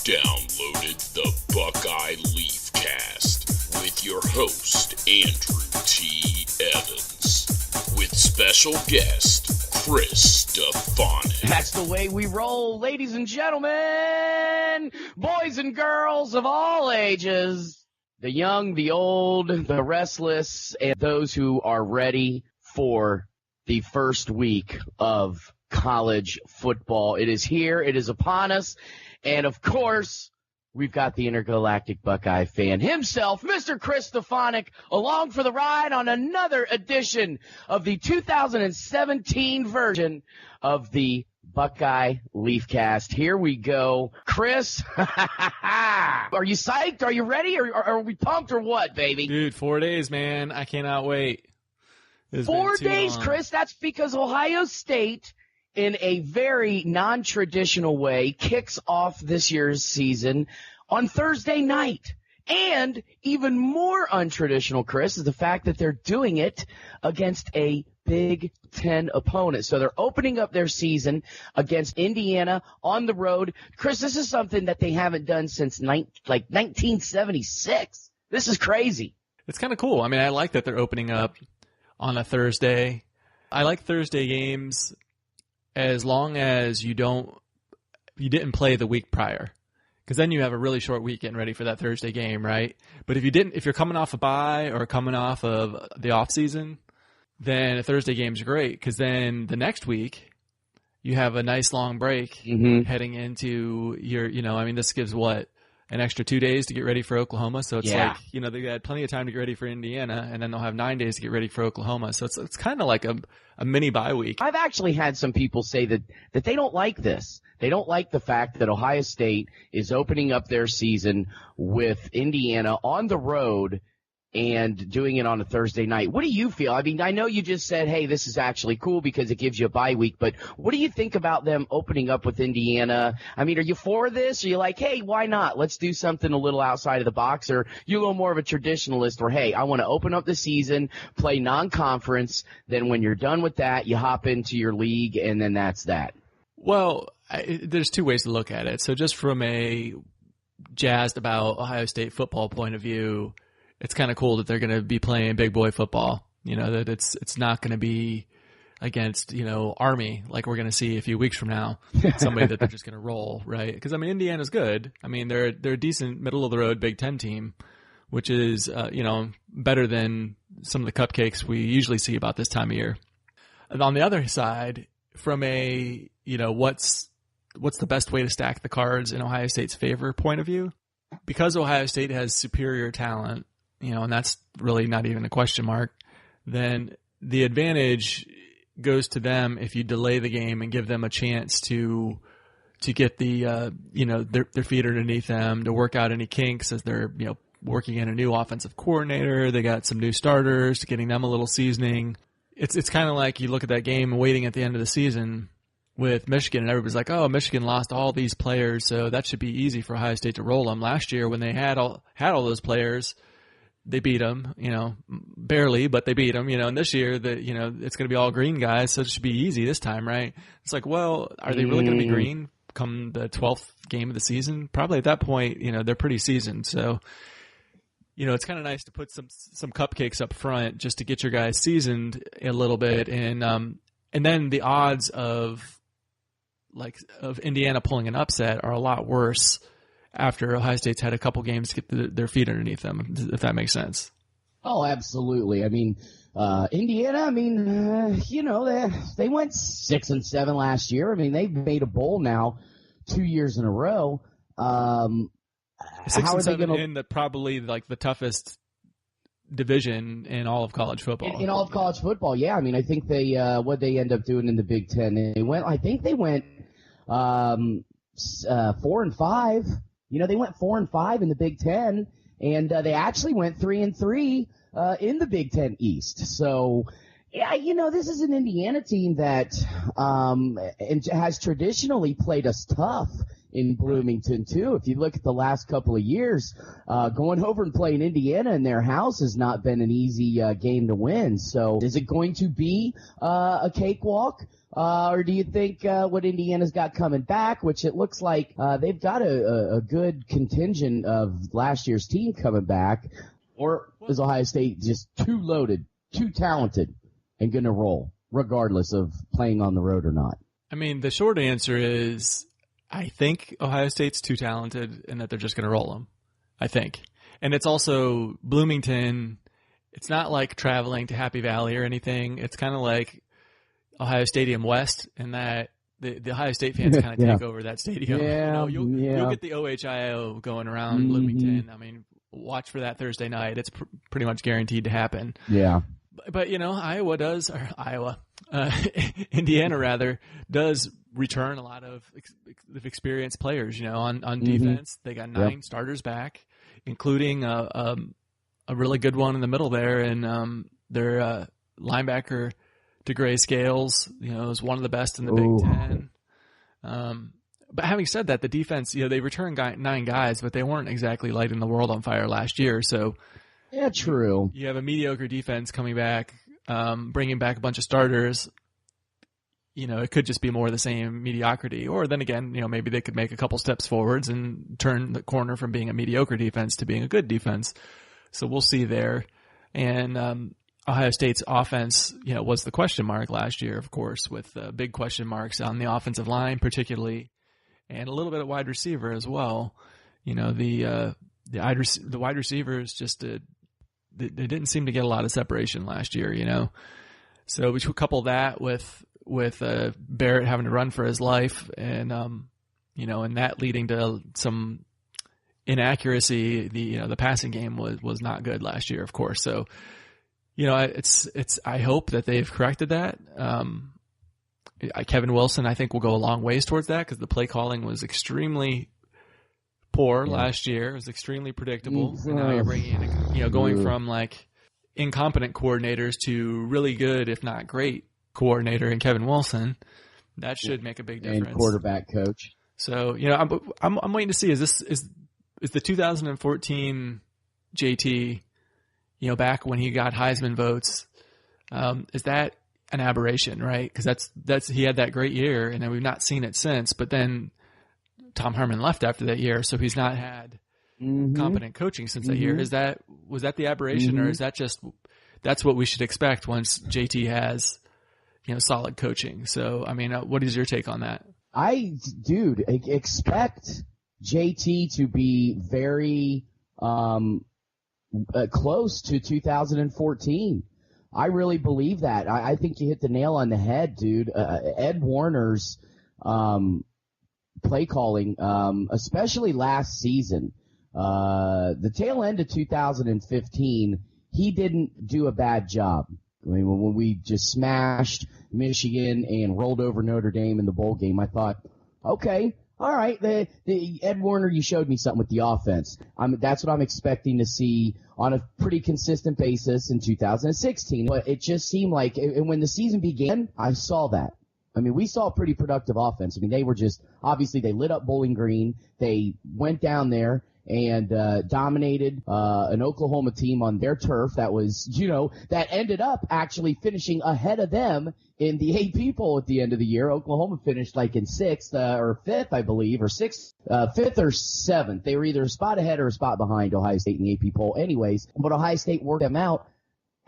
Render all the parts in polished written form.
downloaded the Buckeye Leafcast with your host, Andrew T. Evans, with special guest, Chris Stefanick. That's the way we roll, ladies and gentlemen, boys and girls of all ages, the young, the old, the restless, and those who are ready for the first week of college football. It is here. It is upon us. And, of course, we've got the Intergalactic Buckeye Fan himself, Mr. Chris Stefanick, along for the ride on another edition of the 2017 version of the Buckeye Leafcast. Here we go. Chris, are you psyched? Are you ready? Or are we pumped or what, baby? Dude, 4 days, man. I cannot wait. 4 days, Chris. That's because Ohio State, in a very non-traditional way, kicks off this year's season on Thursday night. And even more untraditional, Chris, is the fact that they're doing it against a Big Ten opponent. So they're opening up their season against Indiana on the road. Chris, this is something that they haven't done since 1976. This is crazy. It's kind of cool. I mean, I like that they're opening up on a Thursday. I like Thursday games as long as you didn't play the week prior, because then you have a really short week getting ready for that Thursday game, right? But if you're coming off a bye or coming off of the off season, then a Thursday game's great, because then the next week you have a nice long break heading into your, this gives an extra 2 days to get ready for Oklahoma. So it's they had plenty of time to get ready for Indiana, and then they'll have 9 days to get ready for Oklahoma. So it's kind of like a mini bye week. I've actually had some people say that they don't like this. They don't like the fact that Ohio State is opening up their season with Indiana on the road and doing it on a Thursday night. What do you feel? I mean, I know you just said, hey, this is actually cool because it gives you a bye week, but what do you think about them opening up with Indiana? I mean, are you for this? Are you like, hey, why not? Let's do something a little outside of the box? Or you a little more of a traditionalist where, hey, I want to open up the season, play non-conference, then when you're done with that, you hop into your league, and then that's that? Well, there's two ways to look at it. So just from a jazzed about Ohio State football point of view, it's kind of cool that they're going to be playing big boy football. That it's not going to be against, Army like we're going to see a few weeks from now. Somebody that they're just going to roll, right? Because, Indiana's good. They're a decent middle-of-the-road Big Ten team, which is, better than some of the cupcakes we usually see about this time of year. And on the other side, from a, what's the best way to stack the cards in Ohio State's favor point of view, because Ohio State has superior talent, and that's really not even a question mark, then the advantage goes to them if you delay the game and give them a chance to get the, their feet underneath them, to work out any kinks as they're, working in a new offensive coordinator. They got some new starters, getting them a little seasoning. It's kind of like you look at that game and waiting at the end of the season with Michigan, and everybody's like, oh, Michigan lost all these players, so that should be easy for Ohio State to roll them. Last year when they had all those players, they beat them, barely, but they beat them, and this year it's going to be all green guys, so it should be easy this time, right? It's like, well, are they really going to be green come the 12th game of the season? Probably at that point, they're pretty seasoned. So, it's kind of nice to put some cupcakes up front just to get your guys seasoned a little bit. And then the odds of Indiana pulling an upset are a lot worse after Ohio State's had a couple games to get their feet underneath them, if that makes sense. Oh, absolutely. Indiana, they went 6-7 last year. They've made a bowl now 2 years in a row. 6-7 in probably the toughest division in all of college football. In all of college football, yeah. I think they what they end up doing in the Big Ten. They went 4-5. They went 4-5 in the Big Ten, and they actually went 3-3 in the Big Ten East. So, yeah, this is an Indiana team that has traditionally played us tough in Bloomington, too. If you look at the last couple of years, going over and playing Indiana in their house has not been an easy game to win. So is it going to be a cakewalk? Or do you think what Indiana's got coming back, which it looks like they've got a good contingent of last year's team coming back, or is Ohio State just too loaded, too talented, and going to roll, regardless of playing on the road or not? I mean, the short answer is I think Ohio State's too talented and that they're just going to roll them, I think. And it's also Bloomington. It's not like traveling to Happy Valley or anything. It's kind of like Ohio Stadium West, and that the Ohio State fans kind of take over that stadium. Yeah, you'll get the OHIO going around Bloomington. I mean, watch for that Thursday night. It's pretty much guaranteed to happen. Yeah. But Indiana rather does return a lot of experienced players. On defense, they got 9 starters back, including a really good one in the middle there, and their linebacker DeGray Scales, is one of the best in the Big Ten. But having said that, the defense, they returned 9 guys, but they weren't exactly lighting the world on fire last year. So, yeah, true. You have a mediocre defense coming back, bringing back a bunch of starters. It could just be more of the same mediocrity. Or then again, maybe they could make a couple steps forwards and turn the corner from being a mediocre defense to being a good defense. So we'll see there. And Ohio State's offense, was the question mark last year, of course, with big question marks on the offensive line, particularly, and a little bit at wide receiver as well. The wide receivers just they didn't seem to get a lot of separation last year. So we should couple that with Barrett having to run for his life, and and that leading to some inaccuracy. The passing game was not good last year, of course. So. I hope that they've corrected that. Kevin Wilson, I think, will go a long ways towards that because the play calling was extremely poor last year. It was extremely predictable. And now you're bringing in, going from like incompetent coordinators to really good, if not great, coordinator in Kevin Wilson. That should make a big difference. And quarterback coach. So, I'm waiting to see, is the 2014 JT, back when he got Heisman votes, is that an aberration, right? Because that's he had that great year, and then we've not seen it since. But then Tom Herman left after that year, so he's not had competent coaching since that year. Was that the aberration, or is that just that's what we should expect once JT has solid coaching? So, I mean, what is your take on that? Expect JT to be very close to 2014. I really believe that. I think you hit the nail on the head, dude. Ed Warner's play calling, especially last season, the tail end of 2015, he didn't do a bad job. I mean, when we just smashed Michigan and rolled over Notre Dame in the bowl game, I thought, okay, all right, the Ed Warner, you showed me something with the offense. That's what I'm expecting to see on a pretty consistent basis in 2016. But it just seemed like, and when the season began, I saw that. I mean, we saw a pretty productive offense. I mean, they were just, obviously they lit up Bowling Green. They went down there and dominated an Oklahoma team on their turf that was, that ended up actually finishing ahead of them in the AP poll at the end of the year. Oklahoma finished like in 6th or 5th, I believe, or 6th, 5th or 7th. They were either a spot ahead or a spot behind Ohio State in the AP poll anyways. But Ohio State worked them out.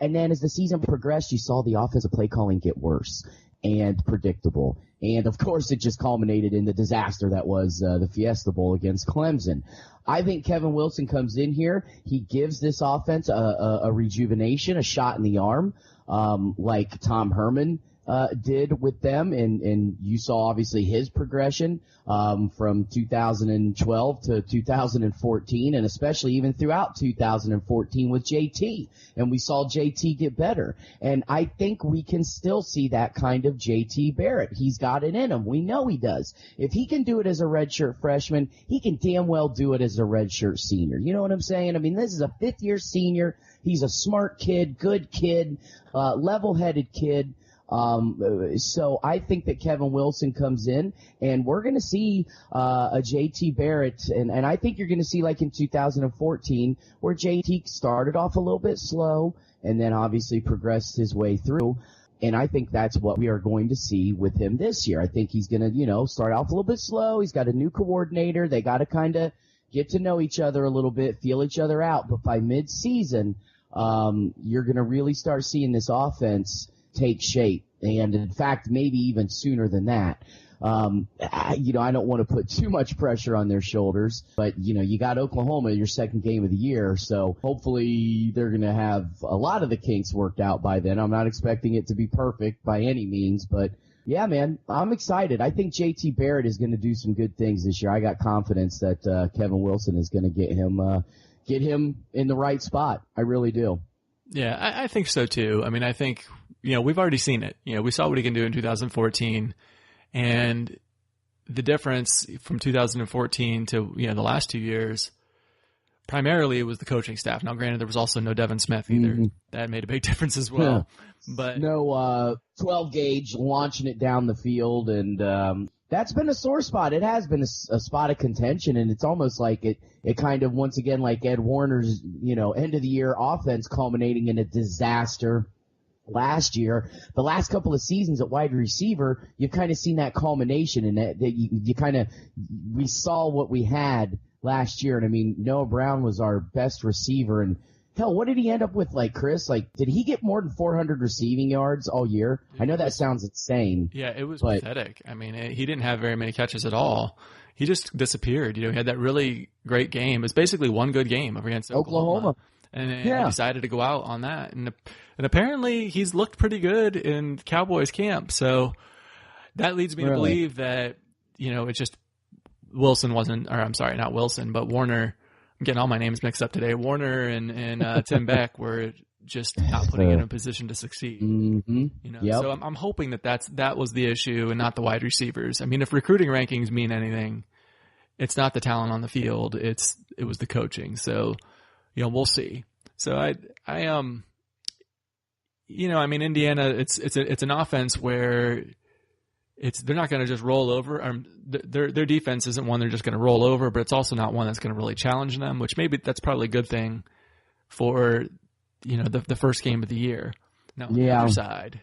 And then as the season progressed, you saw the offensive play calling get worse and predictable. And, of course, it just culminated in the disaster that was the Fiesta Bowl against Clemson. I think Kevin Wilson comes in here. He gives this offense a rejuvenation, a shot in the arm, like Tom Herman did with them. And you saw, obviously, his progression from 2012 to 2014, and especially even throughout 2014 with JT. And we saw JT get better. And I think we can still see that kind of JT Barrett. He's got it in him. We know he does. If he can do it as a redshirt freshman, he can damn well do it as a redshirt senior. You know what I'm saying? I mean, this is a fifth-year senior. He's a smart kid, good kid, level-headed kid. So I think that Kevin Wilson comes in, and we're going to see a JT Barrett, and I think you're going to see like in 2014 where JT started off a little bit slow and then obviously progressed his way through. And I think that's what we are going to see with him this year. I think he's going to, start off a little bit slow. He's got a new coordinator. They got to kind of get to know each other a little bit, feel each other out. But by mid-season, you're going to really start seeing this offense take shape. And in fact, maybe even sooner than that. I don't want to put too much pressure on their shoulders, but you got Oklahoma, your second game of the year. So hopefully they're going to have a lot of the kinks worked out by then. I'm not expecting it to be perfect by any means, but yeah, man, I'm excited. I think JT Barrett is going to do some good things this year. I got confidence that, Kevin Wilson is going to get him in the right spot. I really do. Yeah, I think so too. I mean, I think, we've already seen it. We saw what he can do in 2014. And the difference from 2014 to, the last 2 years, primarily it was the coaching staff. Now, granted, there was also no Devin Smith either. Mm-hmm. That made a big difference as well. Yeah. But no 12 gauge launching it down the field, and that's been a sore spot. It has been a spot of contention, and it's almost like it kind of, once again, like Ed Warner's, end of the year offense culminating in a disaster last year. The last couple of seasons at wide receiver, you've kind of seen that culmination, and that we saw what we had last year. And I mean, Noah Brown was our best receiver, and hell, what did he end up with, like, Chris? Like, did he get more than 400 receiving yards all year? I know that sounds insane. Yeah, it was pathetic. I mean, he didn't have very many catches at all. He just disappeared. He had that really great game. It was basically one good game against Oklahoma. And he decided to go out on that. And apparently he's looked pretty good in Cowboys camp. So that leads me to believe that, it's just Wilson wasn't, or I'm sorry, not Wilson, but Warner. I'm getting all my names mixed up today. Warner and Tim Beck were just not putting in a position to succeed. Mm-hmm. So I'm hoping that was the issue and not the wide receivers. I mean, if recruiting rankings mean anything, it's not the talent on the field. It was the coaching. So, we'll see. So I mean, Indiana, it's an offense where they're not going to just roll over. Their defense isn't one they're just going to roll over, but it's also not one that's going to really challenge them, which maybe that's probably a good thing for, the first game of the year. Now, on the other side,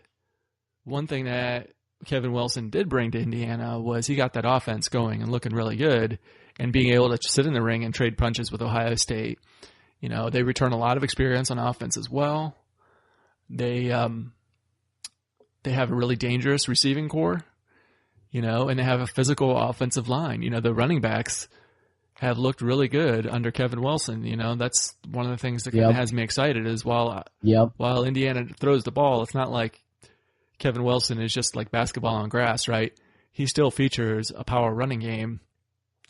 one thing that Kevin Wilson did bring to Indiana was he got that offense going and looking really good and being able to sit in the ring and trade punches with Ohio State. They return a lot of experience on offense as well. They have a really dangerous receiving core, and they have a physical offensive line. The running backs have looked really good under Kevin Wilson. That's one of the things that kind of has me excited is while Indiana throws the ball, it's not like Kevin Wilson is just like basketball on grass, right? He still features a power running game.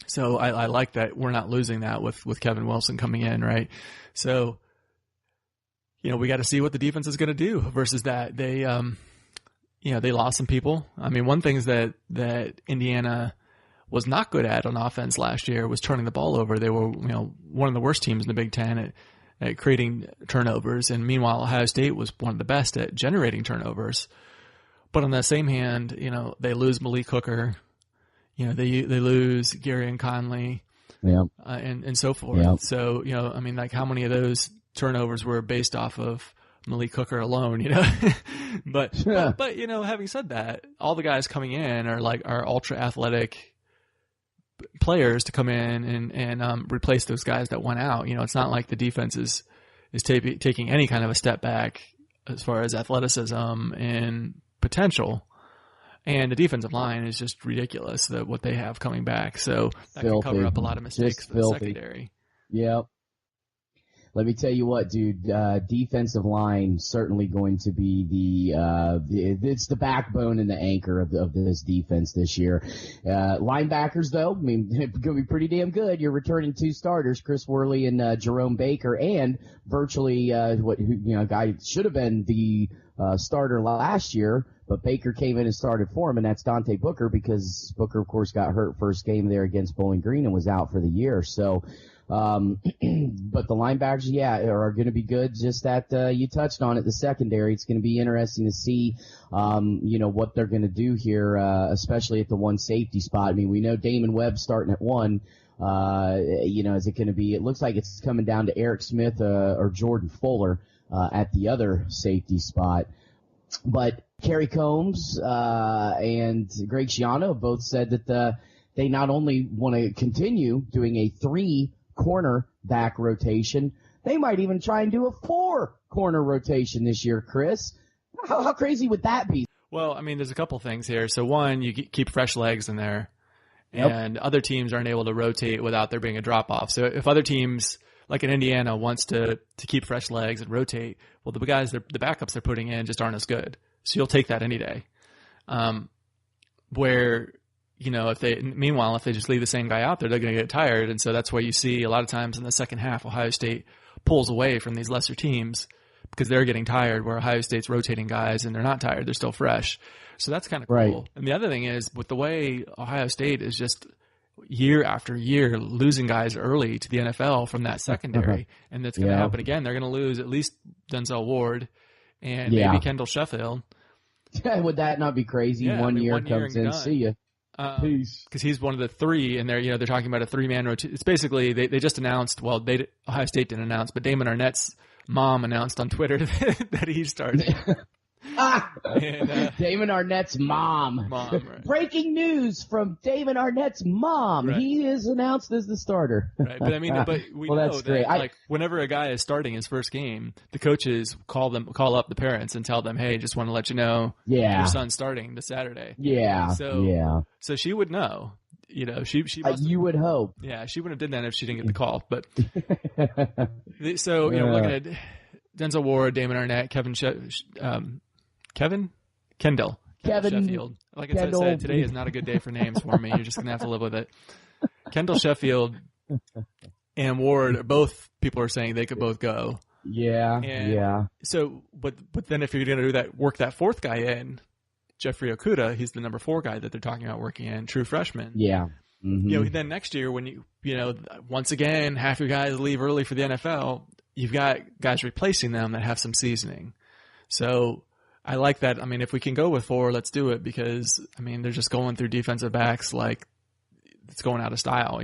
So I like that we're not losing that with Kevin Wilson coming in, right? So, we got to see what the defense is going to do versus that. They lost some people. I mean, one thing is that Indiana was not good at on offense last year was turning the ball over. They were, one of the worst teams in the Big Ten at creating turnovers. And meanwhile, Ohio State was one of the best at generating turnovers. But on the same hand, they lose Malik Hooker. They lose Gary and Conley, and so forth. Yep. So, I mean, like how many of those turnovers were based off of Malik Hooker alone, but having said that, all the guys coming in are ultra athletic players to come in and replace those guys that went out. It's not like the defense is taking any kind of a step back as far as athleticism and potential. And the defensive line is just ridiculous, what they have coming back. So that can cover up a lot of mistakes for the secondary. Yep. Let me tell you what, dude, defensive line certainly going to be it's the backbone and the anchor of this defense this year. Linebackers, though, I mean, going to be pretty damn good. You're returning two starters, Chris Worley and Jerome Baker, and virtually a guy should have been the starter last year, but Baker came in and started for him, and that's Dante Booker, because Booker, of course, got hurt first game there against Bowling Green and was out for the year. So, but the linebackers, are going to be good. Just that you touched on it, the secondary. It's going to be interesting to see, what they're going to do here, especially at the one safety spot. I mean, we know Damon Webb starting at one. Is it going to be? It looks like it's coming down to Eric Smith or Jordan Fuller at the other safety spot. But Kerry Combs and Greg Schiano both said that they not only want to continue doing a 3-cornerback rotation, they might even try and do a 4-corner rotation this year, Chris. How crazy would that be? Well, I mean, there's a couple things here. So one, you keep fresh legs in there. Yep. And other teams aren't able to rotate without there being a drop-off. So if other teams, like in Indiana, wants to keep fresh legs and rotate, well, the backups they're putting in just aren't as good. So you'll take that any day. If they just leave the same guy out there, they're going to get tired. And so that's why you see a lot of times in the second half, Ohio State pulls away from these lesser teams because they're getting tired, where Ohio State's rotating guys and they're not tired. They're still fresh. So that's kind of cool. Right. And the other thing is, with the way Ohio State is just year after year losing guys early to the NFL from that secondary, and that's going to happen again. They're going to lose at least Denzel Ward and maybe Kendall Sheffield. Would that not be crazy? One year comes in, see ya. Peace. Because he's one of the three, and they're talking about a 3-man rotation. It's basically they just announced. Well, Ohio State didn't announce, but Damon Arnett's mom announced on Twitter that he's starting. Damon Arnett's mom. Right. Breaking news from Damon Arnett's mom. Right. He is announced as the starter. Right, but we know that's that great. Whenever a guy is starting his first game, the coaches call up the parents and tell them, "Hey, just want to let you know, your son's starting this Saturday." Yeah. So she would know. She you would hope. Yeah, she wouldn't have done that if she didn't get the call. But we're looking at Denzel Ward, Damon Arnett, Kendall Sheffield. Like I said, today is not a good day for names for me. You're just going to have to live with it. Kendall Sheffield and Ward, both people are saying they could both go. Yeah. So, but then if you're going to do that, work that fourth guy in, Jeffrey Okudah, he's the number 4 guy that they're talking about working in, true freshman. Yeah. Mm-hmm. Then next year when once again, half your guys leave early for the NFL, you've got guys replacing them that have some seasoning. So, I like that. I mean, if we can go with 4, let's do it, because, they're just going through defensive backs like it's going out of style,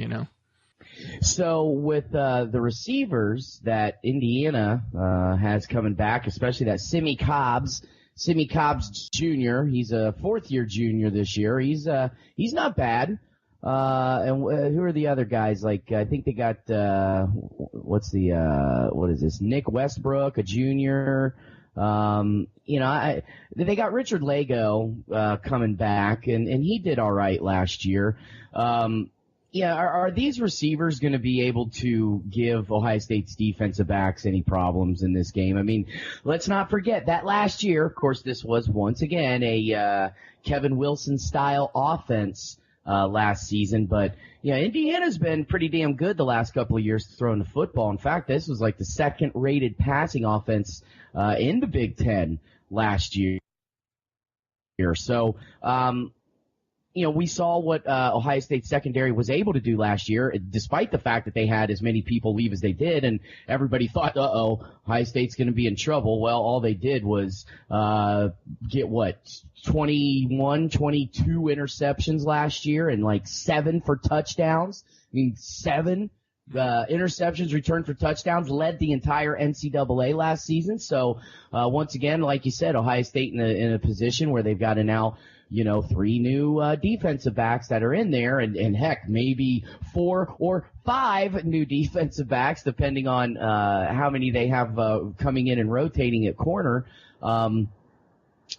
So with the receivers that Indiana has coming back, especially that Simi Cobbs Jr., he's a 4th-year junior this year. He's not bad. And who are the other guys? Like, I think they got, what is this? Nick Westbrook, a junior. They got Richard Lego coming back, and he did all right last year. Are these receivers going to be able to give Ohio State's defensive backs any problems in this game? Let's not forget that last year, of course, this was once again a Kevin Wilson style offense last season, but Indiana's been pretty damn good the last couple of years throwing the football. In fact, this was like the 2nd-rated passing offense in the Big Ten last year. So, we saw what Ohio State secondary was able to do last year, despite the fact that they had as many people leave as they did, and everybody thought, Ohio State's going to be in trouble. Well, all they did was get 21, 22 interceptions last year, and like 7 for touchdowns. 7 interceptions returned for touchdowns, led the entire NCAA last season. So once again, like you said, Ohio State in a position where they've got to now, 3 new defensive backs that are in there, and heck, maybe 4 or 5 new defensive backs, depending on how many they have coming in and rotating at corner.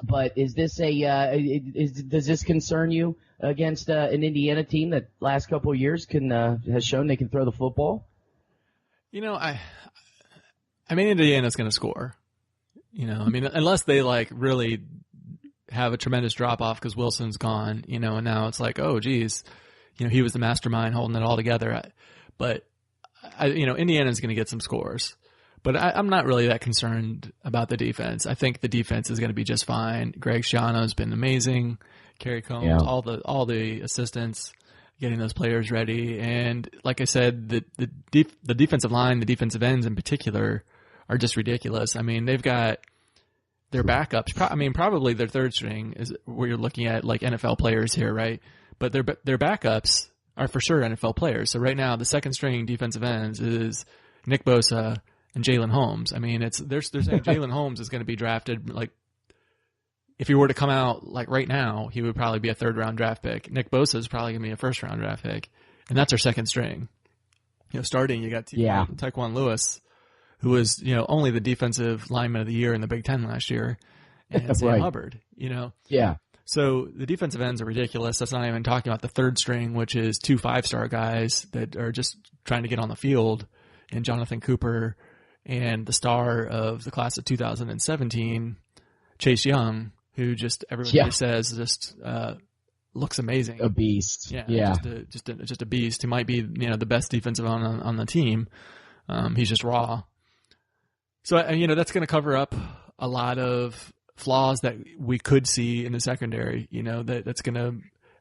But is this does this concern you against an Indiana team that last couple of years has shown they can throw the football? Indiana's going to score. Unless they really have a tremendous drop off because Wilson's gone, and now it's like, oh geez, he was the mastermind holding it all together. But Indiana's going to get some scores. But I'm not really that concerned about the defense. I think the defense is going to be just fine. Greg Schiano's been amazing. Kerry Combs, all the assistants, getting those players ready. And like I said, the defensive line, the defensive ends in particular, are just ridiculous. I mean, they've got their backups. Probably their third string is where you're looking at like NFL players here, right? But their backups are for sure NFL players. So right now, the second string defensive ends is Nick Bosa and Jalen Holmes. I mean, they're saying Jalen Holmes is going to be drafted. Like, if he were to come out like right now, he would probably be a 3rd-round draft pick. Nick Bosa is probably going to be a 1st-round draft pick, and that's our second string. Starting, you got Tyquan Lewis, who was only the defensive lineman of the year in the Big Ten last year, and Sam Hubbard. Yeah. So the defensive ends are ridiculous. That's not even talking about the third string, which is 2 5-star guys that are just trying to get on the field, and Jonathan Cooper and the star of the class of 2017, Chase Young, who just everybody says just looks amazing, a beast. Yeah. Just a beast. He might be the best defensive on the team. He's just raw. So that's going to cover up a lot of flaws that we could see in the secondary. That's going to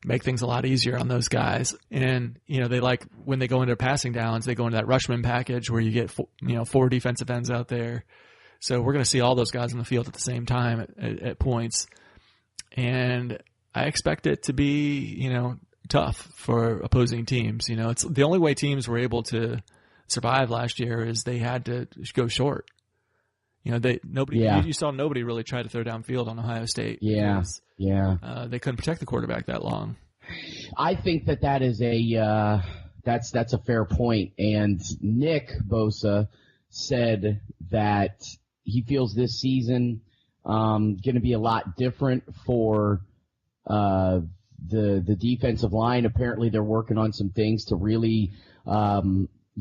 make things a lot easier on those guys. And, they like when they go into passing downs, they go into that Rushman package where you get, 4 defensive ends out there. So we're going to see all those guys on the field at the same time at points. And I expect it to be, tough for opposing teams. It's the only way teams were able to survive last year is they had to go short. You saw nobody really try to throw downfield on Ohio State. Because, they couldn't protect the quarterback that long. I think that is that's a fair point. And Nick Bosa said that he feels this season going to be a lot different for the defensive line. Apparently, they're working on some things to really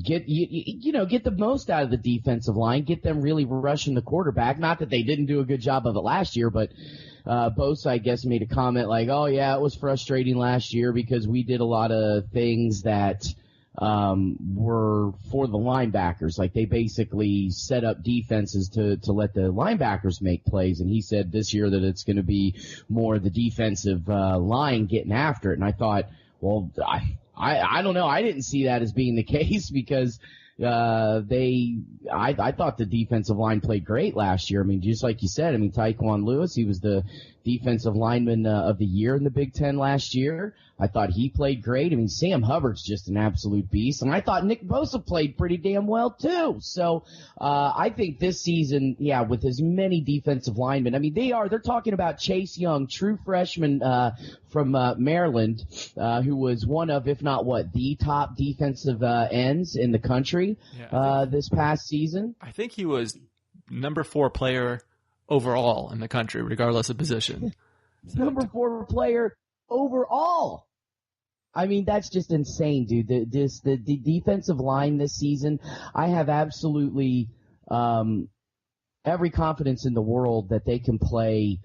get the most out of the defensive line, get them really rushing the quarterback. Not that they didn't do a good job of it last year, but Bosa, I guess, made a comment like, "Oh yeah, it was frustrating last year because we did a lot of things that were for the linebackers. Like they basically set up defenses to let the linebackers make plays." And he said this year that it's going to be more the defensive line getting after it. And I thought, well, I don't know. I didn't see that as being the case because I thought the defensive line played great last year. I mean, just like you said, Tyquan Lewis, he was the defensive lineman of the year in the Big Ten last year. I thought he played great. Sam Hubbard's just an absolute beast. And I thought Nick Bosa played pretty damn well too. So, I think this season, with as many defensive linemen, they're talking about Chase Young, true freshman, from, Maryland, who was one of, if not the top defensive, ends in the country, this past season. I think he was number 4 player overall in the country, regardless of position. Number 4 player overall. That's just insane, dude. The defensive line this season, I have absolutely every confidence in the world that they can play.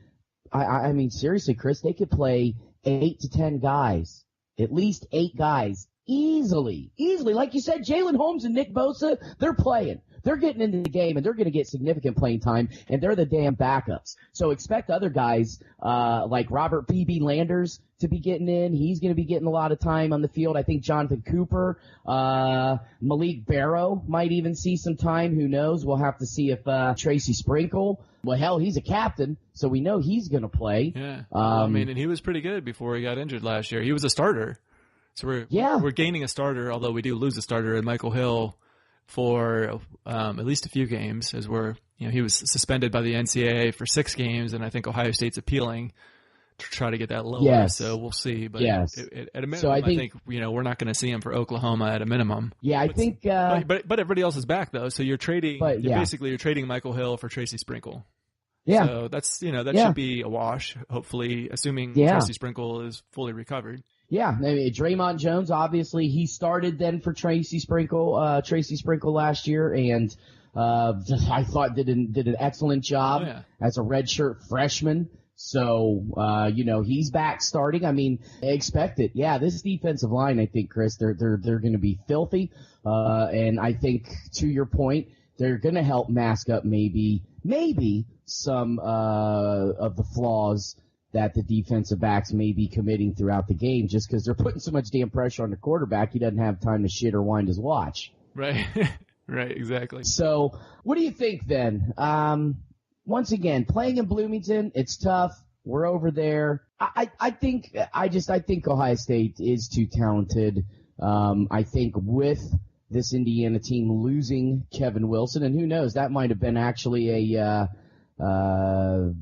Seriously, Chris, they could play 8 to 10 guys, at least 8 guys, easily. Like you said, Jalen Holmes and Nick Bosa, they're playing. They're getting into the game, and they're going to get significant playing time, and they're the damn backups. So expect other guys like Robert B.B. Landers to be getting in. He's going to be getting a lot of time on the field. I think Jonathan Cooper, Malik Barrow might even see some time. Who knows? We'll have to see if Tracy Sprinkle. Well, hell, he's a captain, so we know he's going to play. Yeah. And he was pretty good before he got injured last year. He was a starter. So we're gaining a starter, although we do lose a starter in Michael Hill for at least a few games, as he was suspended by the NCAA for 6 games, and I think Ohio State's appealing to try to get that lower. Yes. So we'll see. But yes. At a minimum, I think we're not going to see him for Oklahoma at a minimum. Yeah, I think. But everybody else is back though, so you're trading. Basically, you're trading Michael Hill for Tracy Sprinkle. Yeah. So that's should be a wash. Hopefully, assuming Tracy Sprinkle is fully recovered. Yeah, Draymond Jones, obviously, he started then for Tracy Sprinkle last year, and I thought did an excellent job as a redshirt freshman. So, he's back starting. Expect it. Yeah, this defensive line, I think, Chris, they're going to be filthy. And I think, to your point, they're going to help mask up maybe some of the flaws that the defensive backs may be committing throughout the game, just because they're putting so much damn pressure on the quarterback, he doesn't have time to shit or wind his watch. Right. Right, exactly. So what do you think then? Once again, playing in Bloomington, it's tough. We're over there. I think Ohio State is too talented. I think with this Indiana team losing Kevin Wilson, and who knows, that might have been actually a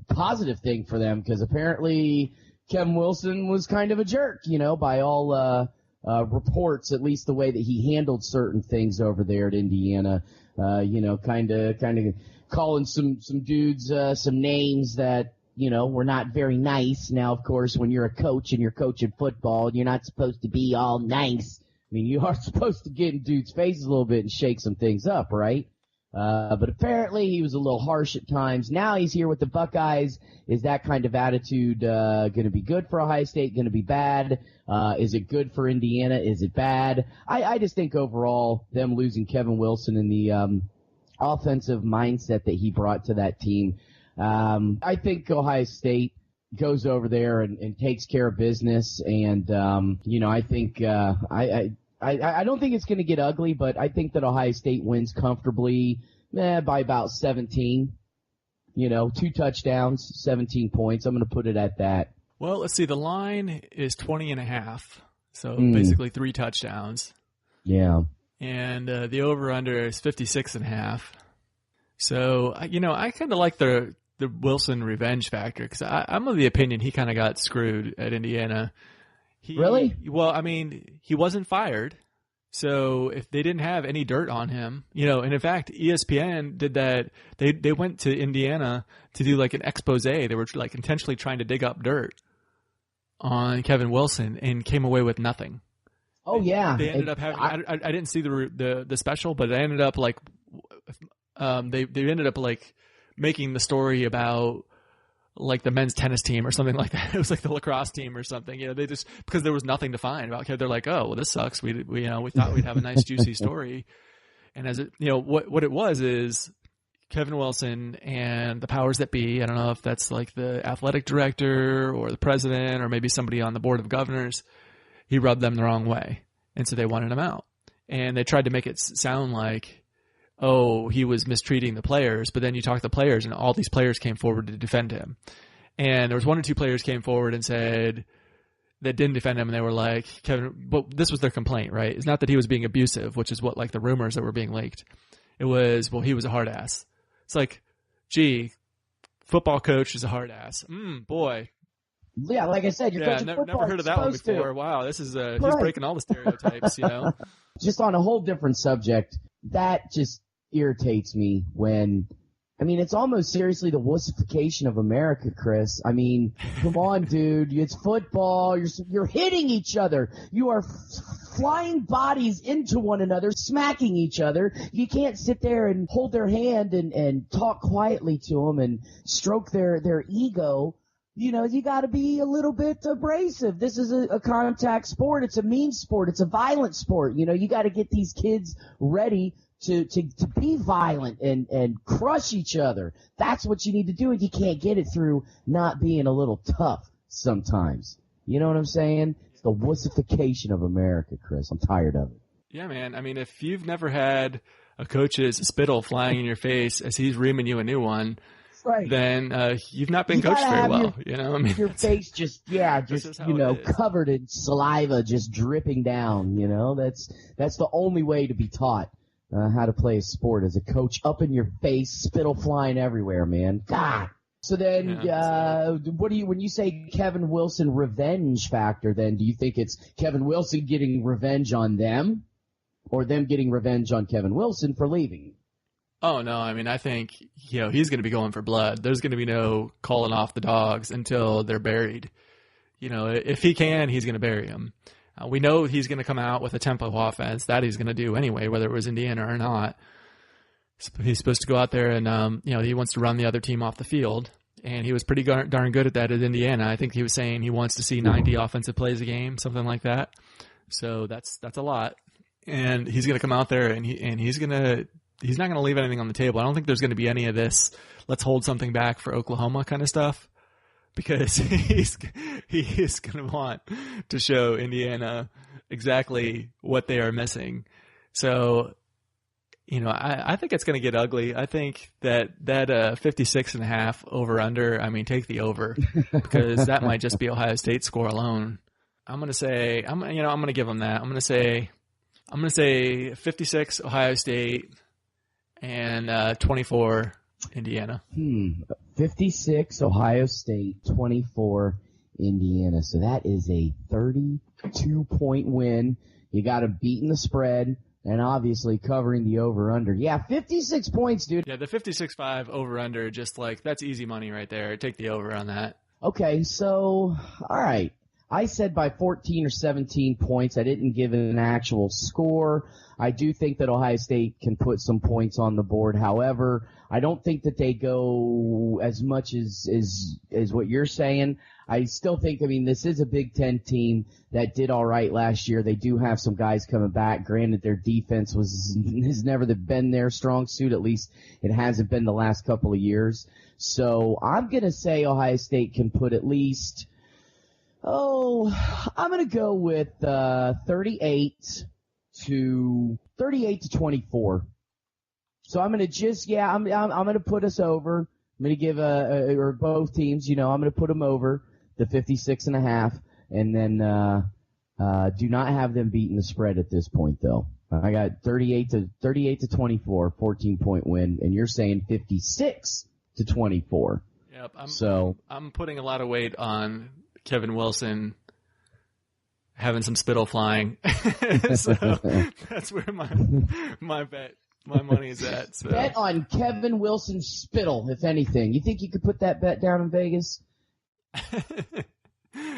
positive thing for them, because apparently Kevin Wilson was kind of a jerk, by all reports, at least the way that he handled certain things over there at Indiana. Kind of calling some dudes some names that were not very nice. Now, of course, when you're a coach and you're coaching football, you're not supposed to be all nice. I mean, you are supposed to get in dudes' faces a little bit and shake some things up, right? But apparently he was a little harsh at times. Now he's here with the Buckeyes. Is that kind of attitude going to be good for Ohio State, going to be bad? Is it good for Indiana? Is it bad? I just think overall them losing Kevin Wilson and the offensive mindset that he brought to that team, I think Ohio State goes over there and takes care of business. And, I think I don't think it's going to get ugly, but I think that Ohio State wins comfortably by about 17. 2 touchdowns, 17 points. I'm going to put it at that. Well, let's see. The line is 20.5, so basically 3 touchdowns. Yeah. And the over-under is 56.5. So, I kind of like the Wilson revenge factor, because I'm of the opinion he kind of got screwed at Indiana. Really? Well, I mean, he wasn't fired. So if they didn't have any dirt on him, and in fact, ESPN did that. They went to Indiana to do like an expose. They were like intentionally trying to dig up dirt on Kevin Wilson and came away with nothing. Oh yeah. They ended up having, I didn't see the special, but it ended up like, they ended up like making the story about like the men's tennis team or something like that. It was like the lacrosse team or something. They just, because there was nothing to find about Kevin. They're like, oh, well, this sucks. We thought we'd have a nice juicy story. And as it, what it was is Kevin Wilson and the powers that be, I don't know if that's like the athletic director or the president or maybe somebody on the board of governors, he rubbed them the wrong way. And so they wanted him out. And they tried to make it sound like, oh, he was mistreating the players, but then you talk to the players and all these players came forward to defend him. And there was 1 or 2 players came forward and said that didn't defend him, and they were like, Kevin, but this was their complaint, right? It's not that he was being abusive, which is what like the rumors that were being leaked. It was, well, he was a hard ass. It's like, gee, football coach is a hard ass. Boy. Yeah, like I said, you're coaching football. Never heard of that one before. To. Wow, this is he's breaking all the stereotypes, Just on a whole different subject, that just irritates me when, it's almost seriously the wussification of America, Chris. Come on, dude. It's football. You're hitting each other. You are flying bodies into one another, smacking each other. You can't sit there and hold their hand and talk quietly to them and stroke their ego. You got to be a little bit abrasive. This is a contact sport. It's a mean sport. It's a violent sport. You got to get these kids ready to be violent and crush each other. That's what you need to do, and you can't get it through not being a little tough sometimes. You know what I'm saying? It's the wussification of America, Chris. I'm tired of it. Yeah, man. If you've never had a coach's spittle flying in your face as he's reaming you a new one, right, then you've not been coached very well. Your face just covered in saliva, just dripping down. That's the only way to be taught how to play a sport as a coach. Up in your face, spittle flying everywhere, man. God. So then, what do you, when you say Kevin Wilson revenge factor, then do you think it's Kevin Wilson getting revenge on them, or them getting revenge on Kevin Wilson for leaving? Oh, no. I think, he's going to be going for blood. There's going to be no calling off the dogs until they're buried. If he can, he's going to bury him. We know he's going to come out with a tempo offense. That he's going to do anyway, whether it was Indiana or not. He's supposed to go out there and, he wants to run the other team off the field. And he was pretty darn good at that at Indiana. I think he was saying he wants to see 90 offensive plays a game, something like that. So that's a lot. And he's going to come out there and he's going to he's not going to leave anything on the table. I don't think there's going to be any of this, let's hold something back for Oklahoma kind of stuff, because he is going to want to show Indiana exactly what they are missing. So, I think it's going to get ugly. I think that 56.5 over under, take the over, because that might just be Ohio State score alone. I'm going to say, I'm going to give them that. I'm going to say 56 Ohio State and 24 Indiana. 56 Ohio State, 24 Indiana. So that is a 32-point win. You got them beating the spread and obviously covering the over-under. Yeah, 56 points, dude. Yeah, the 56.5 over-under, just that's easy money right there. Take the over on that. Okay, so, all right. I said by 14 or 17 points. I didn't give it an actual score. I do think that Ohio State can put some points on the board. However, I don't think that they go as much as what you're saying. I still think, this is a Big Ten team that did all right last year. They do have some guys coming back. Granted, their defense has never been their strong suit. At least it hasn't been the last couple of years. So I'm going to say Ohio State can put at least, I'm going to go with 38 to 24. So I'm going to I'm going to put us over. I'm going to give or both teams, I'm going to put them over the 56.5, and then do not have them beating the spread at this point, though. I got 38 to 24, 14-point win, and you're saying 56 to 24. Yep. I'm putting a lot of weight on Kevin Wilson having some spittle flying. So that's where my bet, my money is at. So. Bet on Kevin Wilson's spittle, if anything. You think you could put that bet down in Vegas?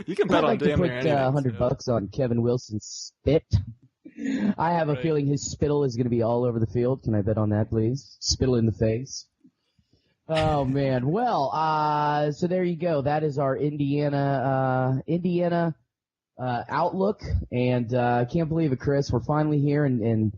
You can bet on damn near anything. I'd like to put $100 on Kevin Wilson's spit. I have a feeling his spittle is going to be all over the field. Can I bet on that, please? Spittle in the face. Oh, man. Well, so there you go. That is our Indiana outlook. And I can't believe it, Chris. We're finally here and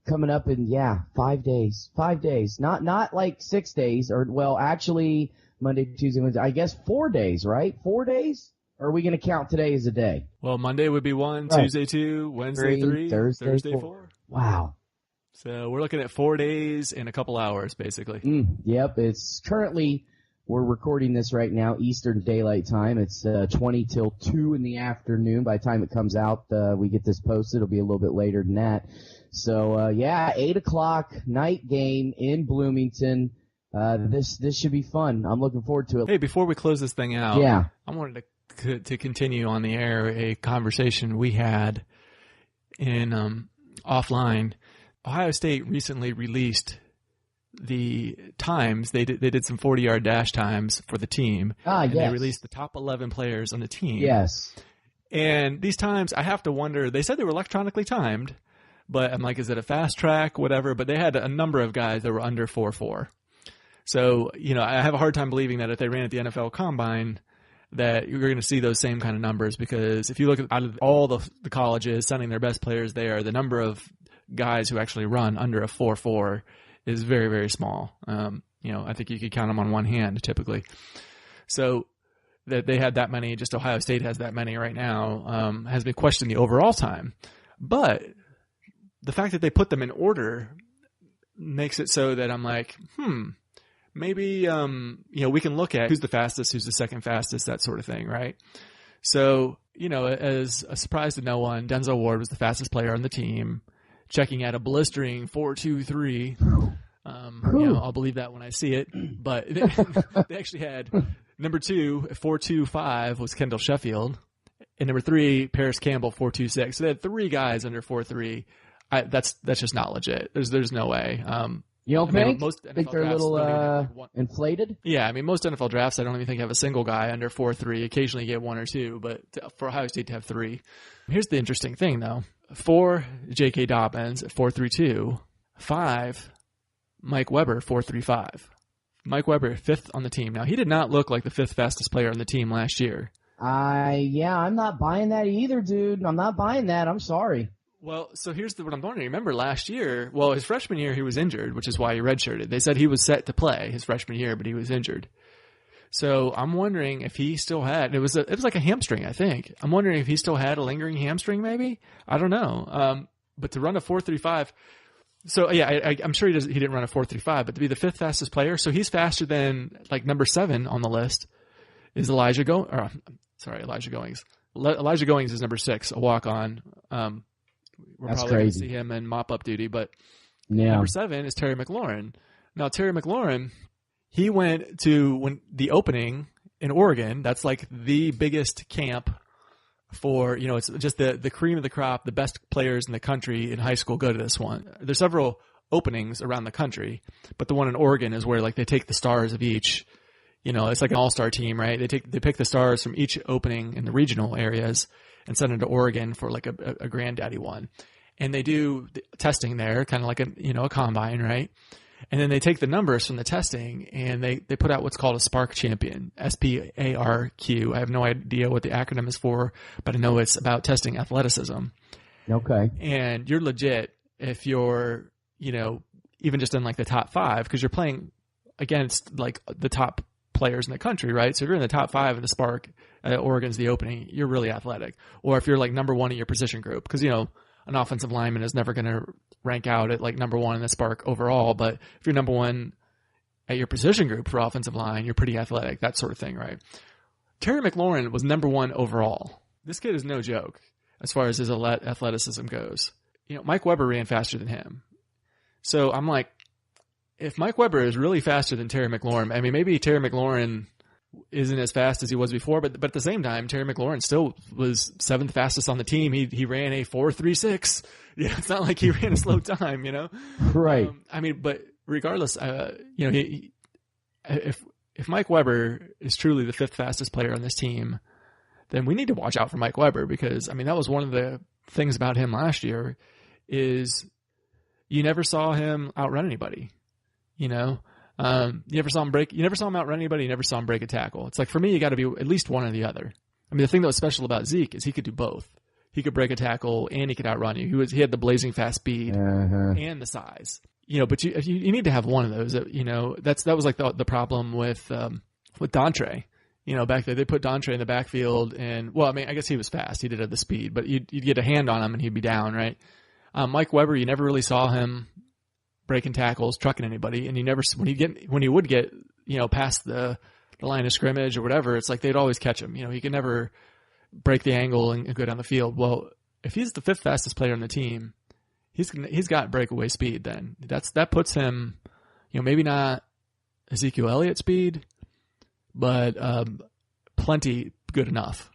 coming up in, 5 days. 5 days. Not like 6 days. Actually, Monday, Tuesday, Wednesday. I guess 4 days, right? 4 days? Or are we going to count today as a day? Well, Monday would be 1, right. Tuesday 2, Wednesday 3, Thursday 4. Wow. So we're looking at 4 days and a couple hours, basically. Yep. It's currently, we're recording this right now, Eastern Daylight Time. It's 20 till 2 in the afternoon. By the time it comes out, we get this posted. It'll be a little bit later than that. So, 8 o'clock night game in Bloomington. This should be fun. I'm looking forward to it. Hey, before we close this thing out, I wanted to continue on the air a conversation we had in offline. Ohio State recently released the times. They did some 40-yard dash times for the team. Yes. They released the top 11 players on the team. Yes. And these times, I have to wonder, they said they were electronically timed, but I'm like, is it a fast track, whatever? But they had a number of guys that were under 4.4. So, I have a hard time believing that if they ran at the NFL Combine, that you're going to see those same kind of numbers, because if you look at out of all the colleges sending their best players there, the number of guys who actually run under a 4.4 is very, very small. I think you could count them on one hand typically. So that they had that many, just Ohio State has that many right now, has been questioned the overall time. But the fact that they put them in order makes it so that I'm like, maybe, we can look at who's the fastest, who's the second fastest, that sort of thing, right? So, as a surprise to no one, Denzel Ward was the fastest player on the team, checking at a blistering 4.23. I'll believe that when I see it. But they actually had number 2, 4.25 was Kendall Sheffield, and number 3, Paris Campbell, 4.26. So they had 3 guys under 4.3. That's just not legit. There's no way. You don't think? Most think they're a little inflated? Yeah, most NFL drafts I don't even think have a single guy under 4.3. Occasionally you get 1 or 2, but for Ohio State to have 3. Here's the interesting thing, though. 4, J.K. Dobbins at 4.32. 5, Mike Weber, 4.35. Mike Weber, 5th on the team. Now, he did not look like the 5th fastest player on the team last year. I'm not buying that either, dude. I'm not buying that. I'm sorry. Well, so here's what I'm wondering. Remember last year, his freshman year he was injured, which is why he redshirted. They said he was set to play his freshman year, but he was injured. So I'm wondering if he still had, it was like a hamstring, I think. I'm wondering if he still had a lingering hamstring maybe. I don't know. But to run a 4.35, so yeah, I'm sure he didn't run a 4.35, but to be the fifth fastest player, so he's faster than like number 7 on the list is Elijah Goings. Elijah Goings is number 6, a walk-on. We're That's probably going to crazy. see him in mop-up duty, but Yeah. number 7 is Terry McLaurin. Now, Terry McLaurin, he went to the opening in Oregon. That's like the biggest camp for, it's just the cream of the crop. The best players in the country in high school go to this one. There's several openings around the country, but the one in Oregon is where like they take the stars of each, it's like an all-star team, right? They pick the stars from each opening in the regional areas and send them to Oregon for like a granddaddy one. And they do the testing there, kind of like a combine, right? And then they take the numbers from the testing and they put out what's called a Spark Champion, SPARQ. I have no idea what the acronym is for, but I know it's about testing athleticism. Okay. And you're legit if you're, even just in like the top 5, because you're playing against like the top players in the country, right? So if you're in the top 5 in the Spark, Oregon's the opening, you're really athletic. Or if you're like number 1 in your position group, because, an offensive lineman is never going to rank out at like number 1 in the Spark overall. But if you're number 1 at your position group for offensive line, you're pretty athletic, that sort of thing, right? Terry McLaurin was number 1 overall. This kid is no joke as far as his athleticism goes. Mike Weber ran faster than him. So I'm like, if Mike Weber is really faster than Terry McLaurin, I mean, maybe Terry McLaurin isn't as fast as he was before, but at the same time, Terry McLaurin still was 7th fastest on the team. He ran a 4.36. Yeah, it's not like he ran a slow time, Right. But regardless, if Mike Weber is truly the 5th fastest player on this team, then we need to watch out for Mike Weber because, that was one of the things about him last year is you never saw him outrun anybody, You never saw him outrun anybody. You never saw him break a tackle. It's like, for me, you got to be at least one or the other. The thing that was special about Zeke is he could do both. He could break a tackle and he could outrun you. He had the blazing fast speed and the size. But you need to have one of those. That was like the problem with Dontre. Back there they put Dontre in the backfield, and I guess he was fast. He did have the speed, but you'd get a hand on him and he'd be down, right? Mike Weber, you never really saw him breaking tackles, trucking anybody, and when he would get past the line of scrimmage or whatever, it's like they'd always catch him. He could never break the angle and go down the field. Well, if he's the 5th fastest player on the team, he's got breakaway speed. Then that puts him, maybe not Ezekiel Elliott speed, but plenty good enough.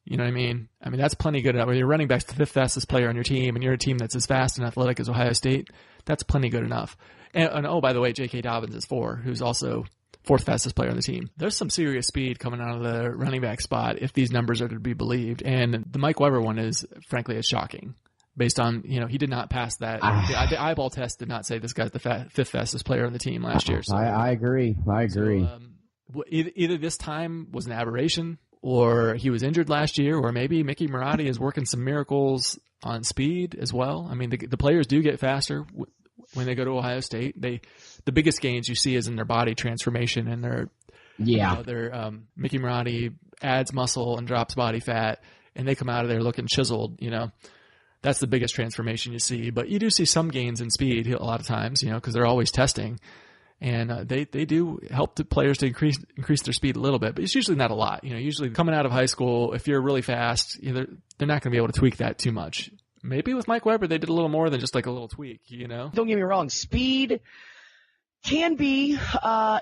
You know what I mean? That's plenty good enough. When your running back's the 5th fastest player on your team and you're a team that's as fast and athletic as Ohio State, that's plenty good enough. And oh, by the way, J.K. Dobbins is 4, who's also 4th fastest player on the team. There's some serious speed coming out of the running back spot if these numbers are to be believed. And the Mike Weber one is, frankly, it's shocking. Based on, he did not pass that. The eyeball test did not say this guy's the 5th fastest player on the team last year. So, I agree. So, either this time was an aberration, or he was injured last year, or maybe Mickey Marotti is working some miracles on speed as well. The players do get faster when they go to Ohio State. The biggest gains you see is in their body transformation and their Mickey Marotti adds muscle and drops body fat, and they come out of there looking chiseled. That's the biggest transformation you see. But you do see some gains in speed a lot of times, because they're always testing. And they do help the players to increase their speed a little bit, but it's usually not a lot. Usually coming out of high school, if you're really fast, they're not going to be able to tweak that too much. Maybe with Mike Weber, they did a little more than just like a little tweak, Don't get me wrong. Speed can be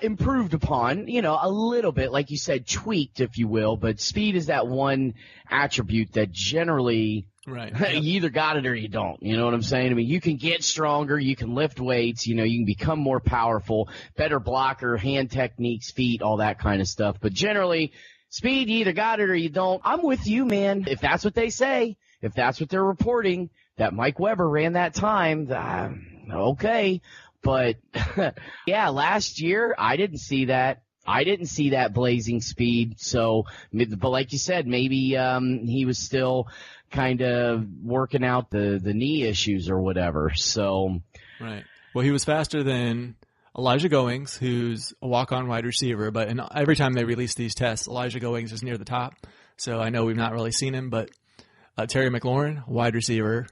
improved upon, a little bit, like you said, tweaked, if you will. But speed is that one attribute that generally right. You either got it or you don't. You know what I'm saying? You can get stronger, you can lift weights, you can become more powerful, better blocker, hand techniques, feet, all that kind of stuff. But generally, speed, you either got it or you don't. I'm with you, man. If that's what they say, if that's what they're reporting, that Mike Weber ran that time, okay. But, yeah, last year, I didn't see that. I didn't see that blazing speed. So, but like you said, maybe he was still kind of working out the knee issues or whatever. So, right. Well, he was faster than Elijah Goings, who's a walk-on wide receiver. But every time they release these tests, Elijah Goings is near the top. So I know we've not really seen him, but Terry McLaurin, wide receiver,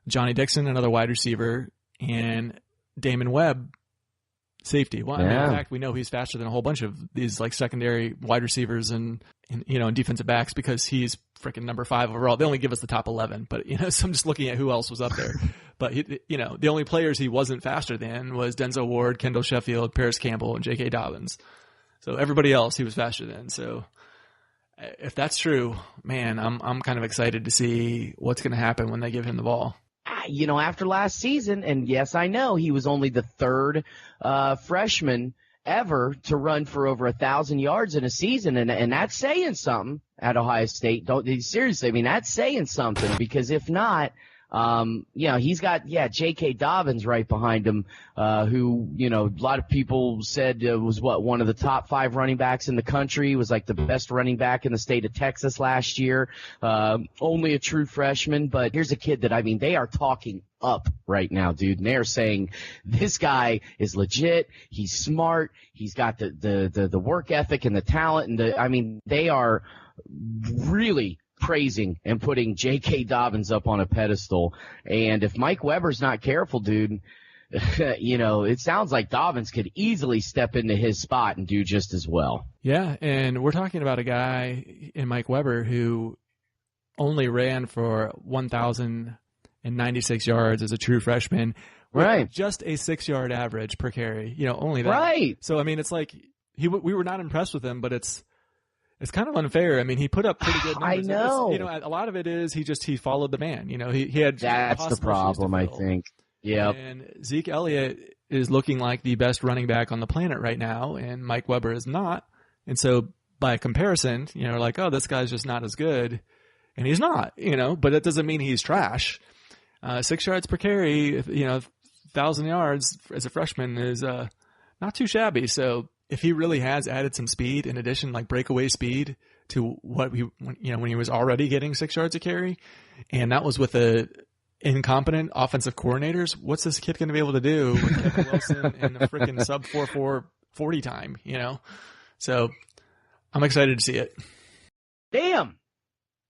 Johnny Dixon, another wide receiver, and Damon Webb, safety. Well, I mean, in fact, we know he's faster than a whole bunch of these like secondary wide receivers and defensive backs because he's freaking number 5 overall. They only give us the top 11, but so I'm just looking at who else was up there. But the only players he wasn't faster than was Denzel Ward, Kendall Sheffield, Paris Campbell, and J.K. Dobbins. So everybody else he was faster than. So if that's true, man, I'm kind of excited to see what's going to happen when they give him the ball. After last season, and yes, I know he was only the 3rd freshman ever to run for over 1,000 yards in a season, and that's saying something at Ohio State. Seriously, I mean, that's saying something, because if not, he's got, J.K. Dobbins right behind him, who, a lot of people said was one of the top 5 running backs in the country, was like the best running back in the state of Texas last year, only a true freshman. But here's a kid that, they are talking up right now, dude. And they're saying this guy is legit. He's smart. He's got the work ethic and the talent, and they are really praising and putting J.K. Dobbins up on a pedestal. And if Mike Weber's not careful, dude, it sounds like Dobbins could easily step into his spot and do just as well. Yeah, and we're talking about a guy in Mike Weber who only ran for 1,096 yards as a true freshman. Right. Just a 6-yard average per carry, only that. Right. So, it's like we were not impressed with him, but it's kind of unfair. He put up pretty good numbers. I know. A lot of it is he followed the man. He had. That's the problem, I think. Yeah. And Zeke Elliott is looking like the best running back on the planet right now, and Mike Weber is not. And so, by comparison, like, oh, this guy's just not as good, and he's not. But that doesn't mean he's trash. 6 yards per carry, 1,000 yards as a freshman is not too shabby. So. If he really has added some speed in addition, like breakaway speed to what when he was already getting 6 yards a carry, and that was with a incompetent offensive coordinators, what's this kid going to be able to do with Kevin Wilson in the freaking sub 4.4 40 time, So I'm excited to see it. Damn.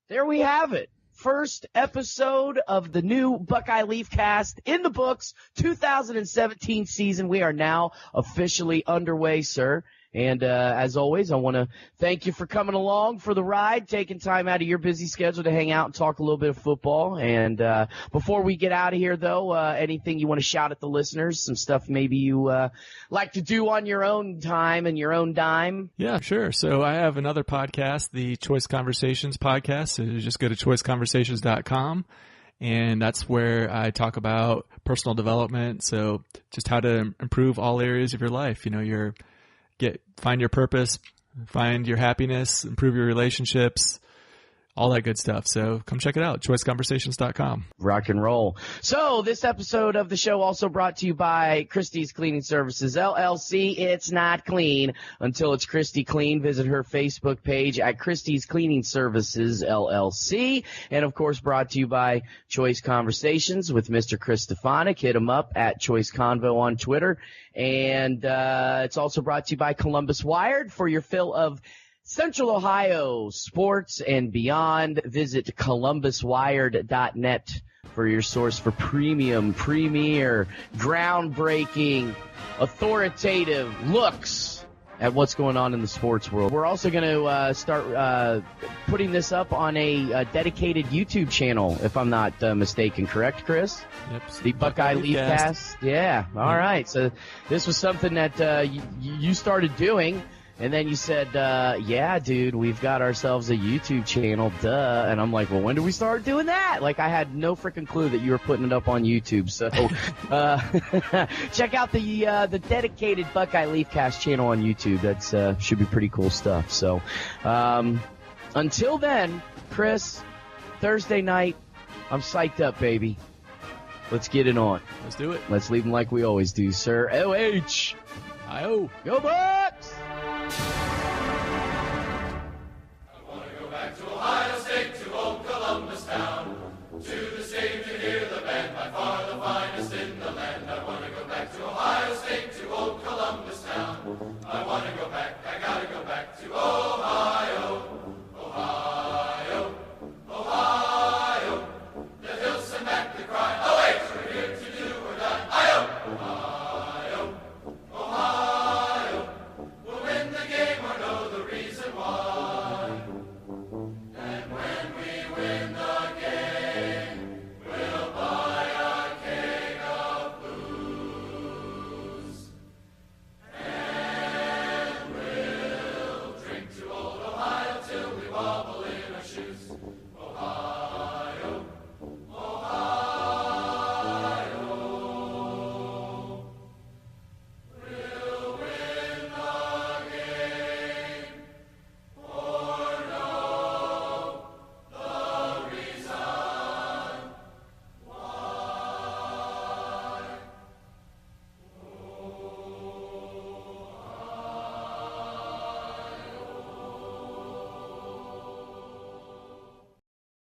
There we have it. First episode of the new Buckeye Leafcast in the books, 2017 season. We are now officially underway, sir. And as always, I want to thank you for coming along for the ride, taking time out of your busy schedule to hang out and talk a little bit of football. And before we get out of here, though, anything you want to shout at the listeners, some stuff maybe you like to do on your own time and your own dime? Yeah, sure. So I have another podcast, the Choice Conversations podcast. So you just go to choiceconversations.com. And that's where I talk about personal development. So just how to improve all areas of your life. Find your purpose, find your happiness, improve your relationships, all that good stuff. So come check it out, choiceconversations.com. Rock and roll. So this episode of the show also brought to you by Christie's Cleaning Services, LLC. It's not clean until it's Christy Clean. Visit her Facebook page at Christie's Cleaning Services, LLC. And, of course, brought to you by Choice Conversations with Mr. Chris Stefanick. Hit him up at Choice Convo on Twitter. And it's also brought to you by Columbus Wired for your fill of Central Ohio sports and beyond. Visit columbuswired.net for your source for premium, premier, groundbreaking, authoritative looks at what's going on in the sports world. We're also going to start putting this up on a dedicated YouTube channel, if I'm not mistaken. Correct, Chris? Yep. The Buckeye Leafcast. Yeah. All right. So this was something that you started doing. And then you said, yeah, dude, we've got ourselves a YouTube channel, duh. And I'm like, well, when do we start doing that? Like, I had no freaking clue that you were putting it up on YouTube. So check out the dedicated Buckeye Leafcast channel on YouTube. That's should be pretty cool stuff. So until then, Chris, Thursday night, I'm psyched up, baby. Let's get it on. Let's do it. Let's leave them like we always do, sir. O-H. I-O. Go Bucks! Bye.